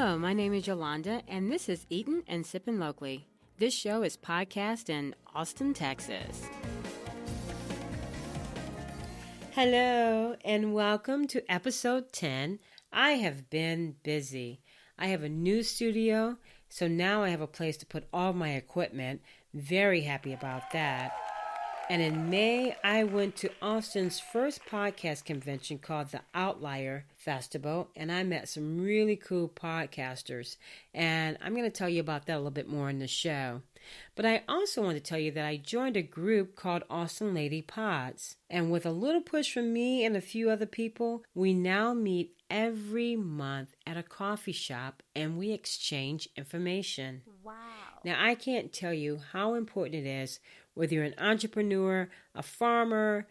Hello, my name is Yolanda, and this is Eatin and Sippin Locally. This show is podcast in Austin, Texas. Hello, and welcome to episode 10. I have been busy. I have a new studio, so now I have a place to put all my equipment. Very happy about that. And in May, I went to Austin's first podcast convention called the Outlier Festival, and I met some really cool podcasters. And I'm going to tell you about that a little bit more in the show. But I also want to tell you that I joined a group called Austin Lady Pods. And with a little push from me and a few other people, we now meet every month at a coffee shop and we exchange information. Wow. Now, I can't tell you how important it is, whether you're an entrepreneur, a farmer,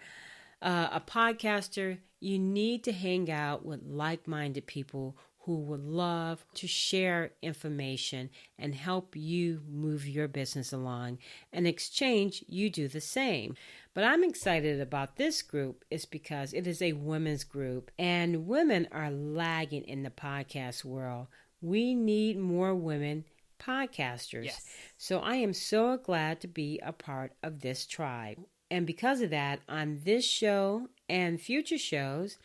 a podcaster, you need to hang out with like-minded people who would love to share information and help you move your business along. In exchange, you do the same. But I'm excited about this group is because it is a women's group, and women are lagging in the podcast world. We need more women podcasters. Yes. So I am so glad to be a part of this tribe. And because of that, on this show and future shows,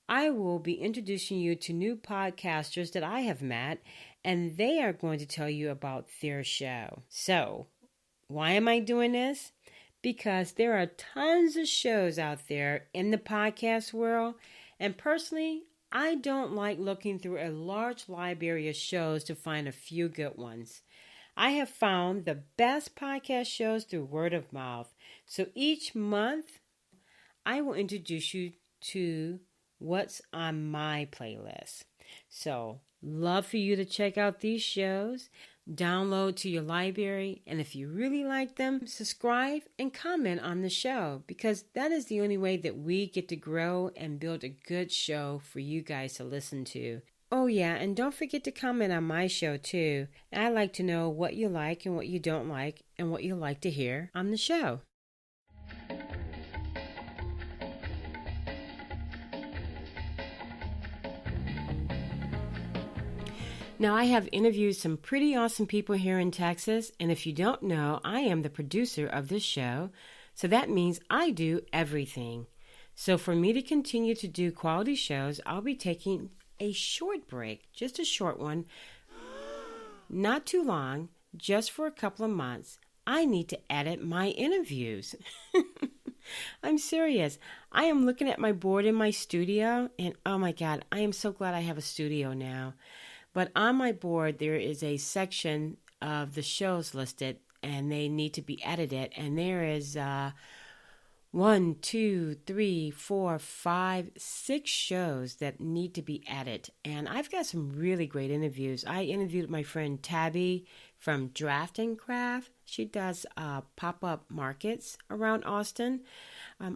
I will be introducing you to new podcasters that I have met, and they are going to tell you about their show. So, why am I doing this? Because there are tons of shows out there in the podcast world, and personally, I don't like looking through a large library of shows to find a few good ones. I have found the best podcast shows through word of mouth. So each month, I will introduce you to what's on my playlist. So, love for you to check out these shows, download to your library, and if you really like them, subscribe and comment on the show, because that is the only way that we get to grow and build a good show for you guys to listen to. Oh yeah, and don't forget to comment on my show too. I like to know what you like and what you don't like and what you like to hear on the show. Now, I have interviewed some pretty awesome people here in Texas, and if you don't know, I am the producer of this show, so that means I do everything. So for me to continue to do quality shows, I'll be taking a short break, just a short one, not too long, just for a couple of months. I need to edit my interviews. I'm serious. I am looking at my board in my studio, and oh my God, I am so glad I have a studio now. But on my board, there is a section of the shows listed, and they need to be edited. And there is 1, 2, 3, 4, 5, 6 shows that need to be edited. And I've got some really great interviews. I interviewed my friend Tabby from Draft and Craft. She does pop-up markets around Austin.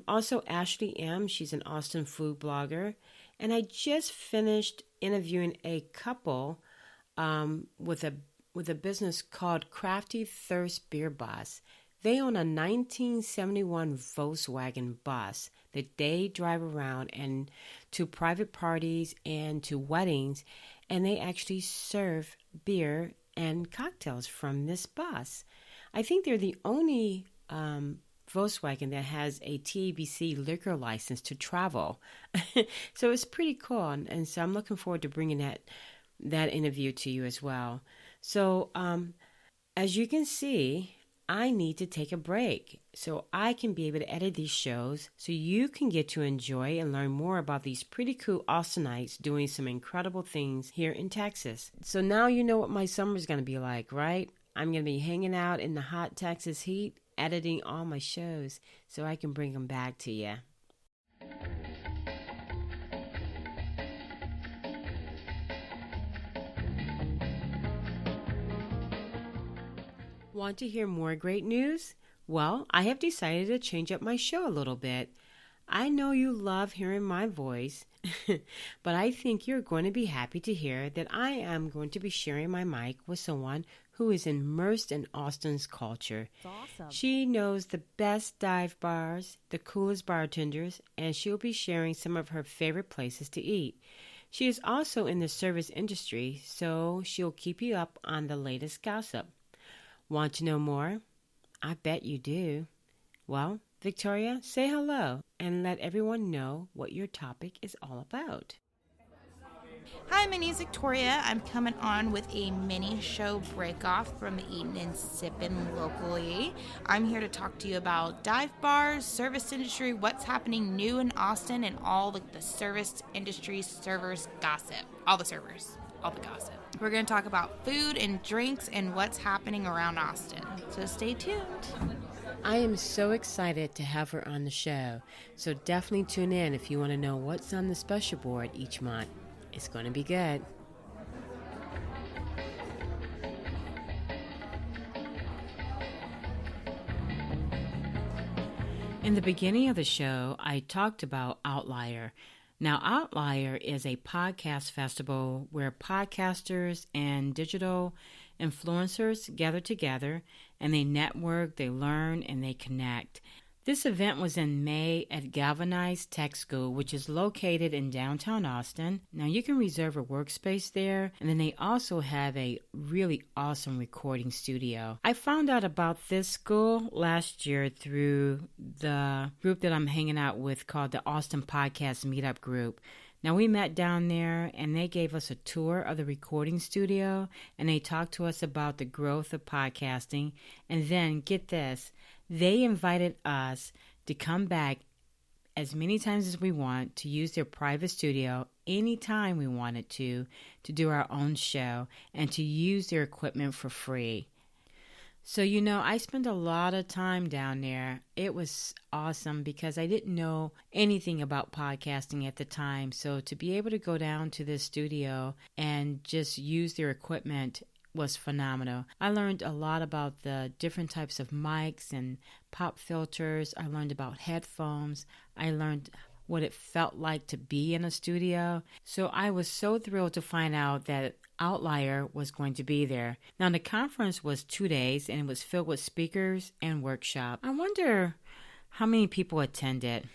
Also, Ashley M. She's an Austin food blogger. And I just finished interviewing a couple with a business called Crafty Thirst Beer Bus. They own a 1971 Volkswagen bus that they drive around and to private parties and to weddings, and they actually serve beer and cocktails from this bus. I think they're the only Volkswagen that has a TABC liquor license to travel. So it's pretty cool. And so I'm looking forward to bringing that interview to you as well. So as you can see, I need to take a break so I can be able to edit these shows so you can get to enjoy and learn more about these pretty cool Austinites doing some incredible things here in Texas. So now you know what my summer is going to be like, right? I'm going to be hanging out in the hot Texas heat, editing all my shows so I can bring them back to you. Want to hear more great news? Well, I have decided to change up my show a little bit. I know you love hearing my voice, but I think you're going to be happy to hear that I am going to be sharing my mic with someone who is immersed in Austin's culture. That's awesome. She knows the best dive bars, the coolest bartenders, and she'll be sharing some of her favorite places to eat. She is also in the service industry, so she'll keep you up on the latest gossip. Want to know more? I bet you do. Well, Victoria, say hello and let everyone know what your topic is all about. Hi, my name's Victoria. I'm coming on with a mini show breakoff from Eatin and Sippin locally. I'm here to talk to you about dive bars, service industry, what's happening new in Austin, and all the service industry servers gossip. All the servers, all the gossip. We're going to talk about food and drinks and what's happening around Austin. So stay tuned. I am so excited to have her on the show. So definitely tune in if you want to know what's on the special board each month. It's going to be good. In the beginning of the show, I talked about Outlier. Now, Outlier is a podcast festival where podcasters and digital influencers gather together and they network, they learn, and they connect. This event was in May at Galvanize Tech School, which is located in downtown Austin. Now, you can reserve a workspace there, and then they also have a really awesome recording studio. I found out about this school last year through the group that I'm hanging out with called the Austin Podcast Meetup Group. Now, we met down there, and they gave us a tour of the recording studio, and they talked to us about the growth of podcasting, and then, get this, they invited us to come back as many times as we want to use their private studio anytime we wanted to do our own show and to use their equipment for free. So, I spent a lot of time down there. It was awesome because I didn't know anything about podcasting at the time. So to be able to go down to this studio and just use their equipment was phenomenal. I learned a lot about the different types of mics and pop filters. I learned about headphones. I learned what it felt like to be in a studio. So I was so thrilled to find out that Outlier was going to be there. Now, the conference was 2 days and it was filled with speakers and workshops. I wonder how many people attended.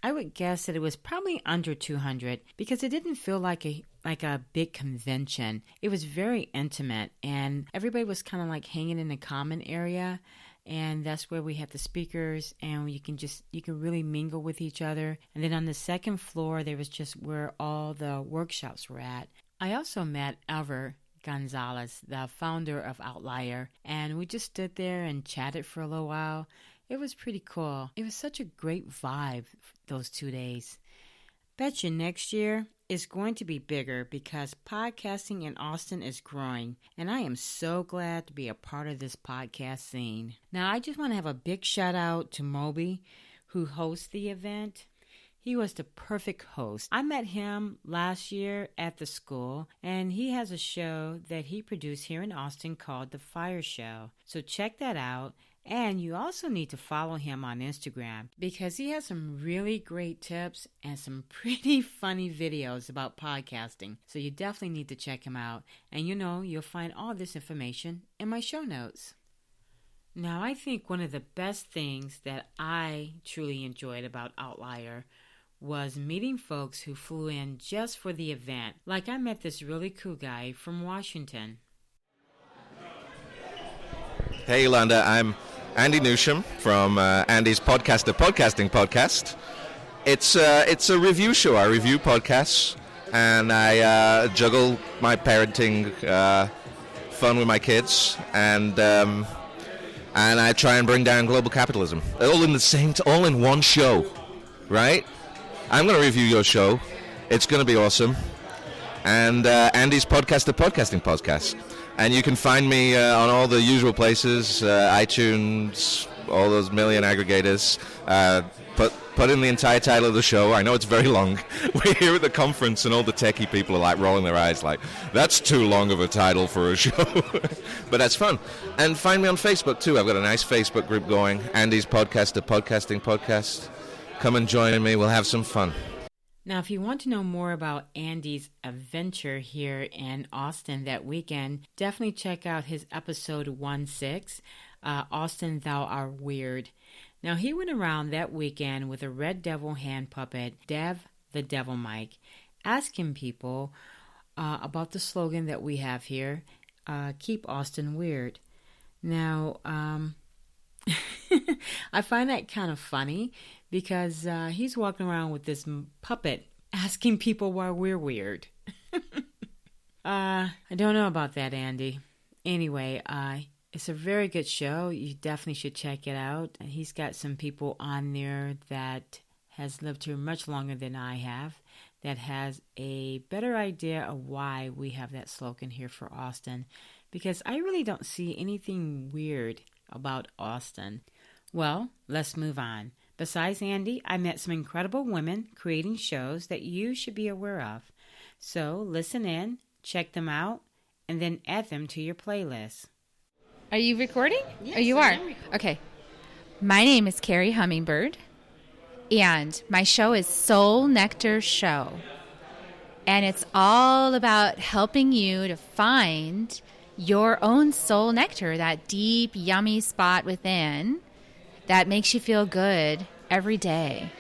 I would guess that it was probably under 200 because it didn't feel like a big convention. It was very intimate and everybody was kind of like hanging in the common area, and that's where we had the speakers and you can really mingle with each other. And then on the second floor there was just where all the workshops were at. I also met Gonzalez, the founder of Outlier, and we just stood there and chatted for a little while. It was pretty cool. It was such a great vibe those 2 days. Bet you next year is going to be bigger because podcasting in Austin is growing, and I am so glad to be a part of this podcast scene. Now, I just want to have a big shout out to MOBY, who hosts the event. He was the perfect host. I met him last year at the school, and he has a show that he produced here in Austin called The Fire Show. So check that out. And you also need to follow him on Instagram because he has some really great tips and some pretty funny videos about podcasting. So you definitely need to check him out. And you'll find all this information in my show notes. Now, I think one of the best things that I truly enjoyed about Outlier was meeting folks who flew in just for the event. Like I met this really cool guy from Washington. Hey Yolanda, I'm Andy Newsham from Andy's Podcast, the Podcasting Podcast. It's a review show. I review podcasts, and I juggle my parenting fun with my kids, and I try and bring down global capitalism. All in one show, right? I'm going to review your show. It's going to be awesome. And Andy's Podcast, the Podcasting Podcast. And you can find me on all the usual places, iTunes, all those million aggregators. Put in the entire title of the show. I know it's very long. We're here at the conference and all the techie people are like rolling their eyes like, that's too long of a title for a show. But that's fun. And find me on Facebook too. I've got a nice Facebook group going. Andy's Podcast, the Podcasting Podcast. Come and join me. We'll have some fun. Now, if you want to know more about Andy's adventure here in Austin that weekend, definitely check out his episode 16, Austin, Thou Art Weird. Now, he went around that weekend with a Red Devil hand puppet, Dev the Devil Mike. asking people about the slogan that we have here, Keep Austin Weird. Now, I find that kind of funny because he's walking around with this puppet asking people why we're weird. I don't know about that, Andy. Anyway, it's a very good show. You definitely should check it out. He's got some people on there that has lived here much longer than I have, that has a better idea of why we have that slogan here for Austin, because I really don't see anything weird about Austin. Well, let's move on. Besides Andy, I met some incredible women creating shows that you should be aware of. So listen in, check them out, and then add them to your playlist. Are you recording? Yes, oh, you I are? am recording. Okay. My name is Kerri Hummingbird, and my show is Soul Nectar Show. And it's all about helping you to find your own soul nectar, that deep, yummy spot within that makes you feel good every day.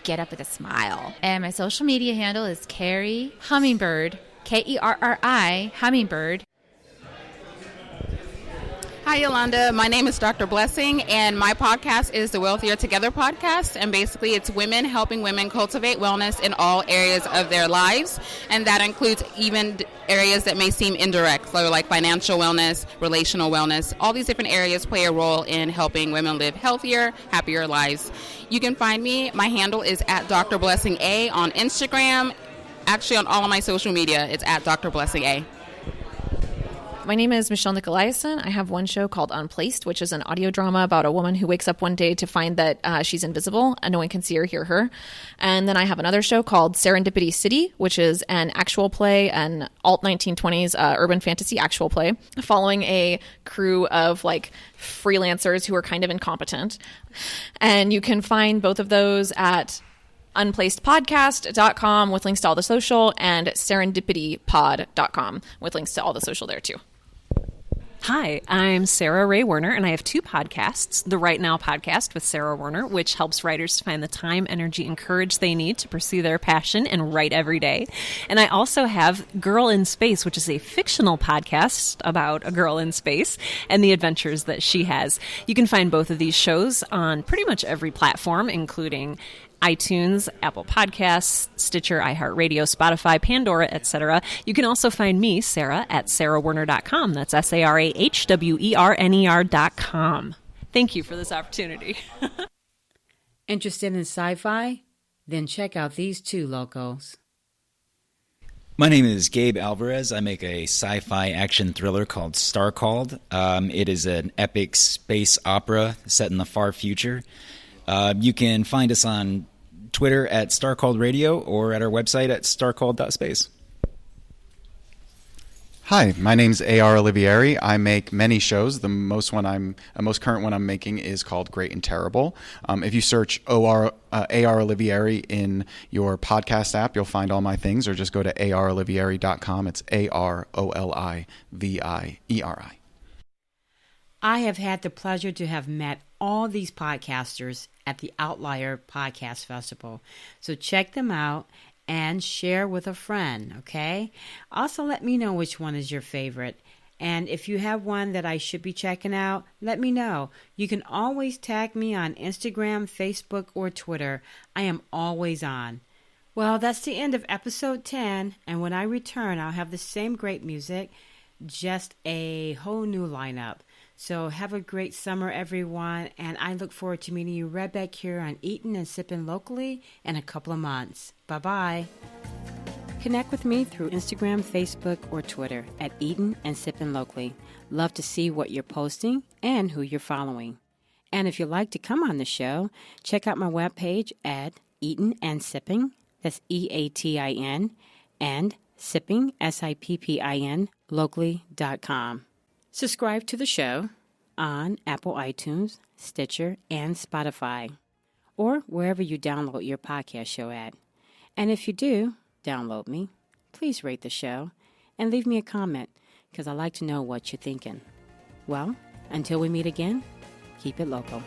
Get up with a smile. And my social media handle is Kerri Hummingbird, Kerri Hummingbird. Hi, Yolanda. My name is Dr. Blessing, and my podcast is the Welltheir Together podcast. And basically, it's women helping women cultivate wellness in all areas of their lives. And that includes even areas that may seem indirect, so like financial wellness, relational wellness. All these different areas play a role in helping women live healthier, happier lives. You can find me. My handle is at Dr. BlessingA on Instagram. Actually, on all of my social media, it's at Dr. BlessingA. My name is Michelle Nickolaisen. I have one show called Unplaced, which is an audio drama about a woman who wakes up one day to find that she's invisible and no one can see or hear her. And then I have another show called Serendipity City, which is an actual play, an alt 1920s urban fantasy actual play, following a crew of like freelancers who are kind of incompetent. And you can find both of those at unplacedpodcast.com with links to all the social, and serendipitypod.com with links to all the social there too. Hi, I'm Sarah Ray Werner, and I have two podcasts. The Right Now podcast with Sarah Werner, which helps writers to find the time, energy, and courage they need to pursue their passion and write every day. And I also have Girl in Space, which is a fictional podcast about a girl in space and the adventures that she has. You can find both of these shows on pretty much every platform, including iTunes, Apple Podcasts, Stitcher, iHeartRadio, Spotify, Pandora, etc. You can also find me, Sarah, at sarahwerner.com. That's SARAHWERNER.com. Thank you for this opportunity. Interested in sci-fi? Then check out these two locals. My name is Gabe Alvarez. I make a sci-fi action thriller called Starcalled. It is an epic space opera set in the far future. You can find us on Twitter at Starcalled Radio or at our website at starcalled.space. Hi, my name's Arolivieri. I make many shows. The most current one I'm making is called Gr8 and Terrible. If you search Arolivieri in your podcast app, you'll find all my things, or just go to arolivieri.com. It's AROLIVIERI. I have had the pleasure to have met all these podcasters at the Outlier Podcast Festival. So check them out and share with a friend, okay? Also, let me know which one is your favorite. And if you have one that I should be checking out, let me know. You can always tag me on Instagram, Facebook, or Twitter. I am always on. Well, that's the end of episode 10. And when I return, I'll have the same great music, just a whole new lineup. So have a great summer, everyone, and I look forward to meeting you right back here on Eatin and Sippin locally in a couple of months. Bye-bye. Connect with me through Instagram, Facebook, or Twitter at Eatin and Sippin locally. Love to see what you're posting and who you're following. And if you'd like to come on the show, check out my webpage at Eatin and Sippin, that's EATIN, and Sipping, SIPPIN, locally.com. Subscribe to the show on Apple iTunes, Stitcher, and Spotify, or wherever you download your podcast show at. And if you do download me, please rate the show and leave me a comment, because I like to know what you're thinking. Well, until we meet again, keep it local.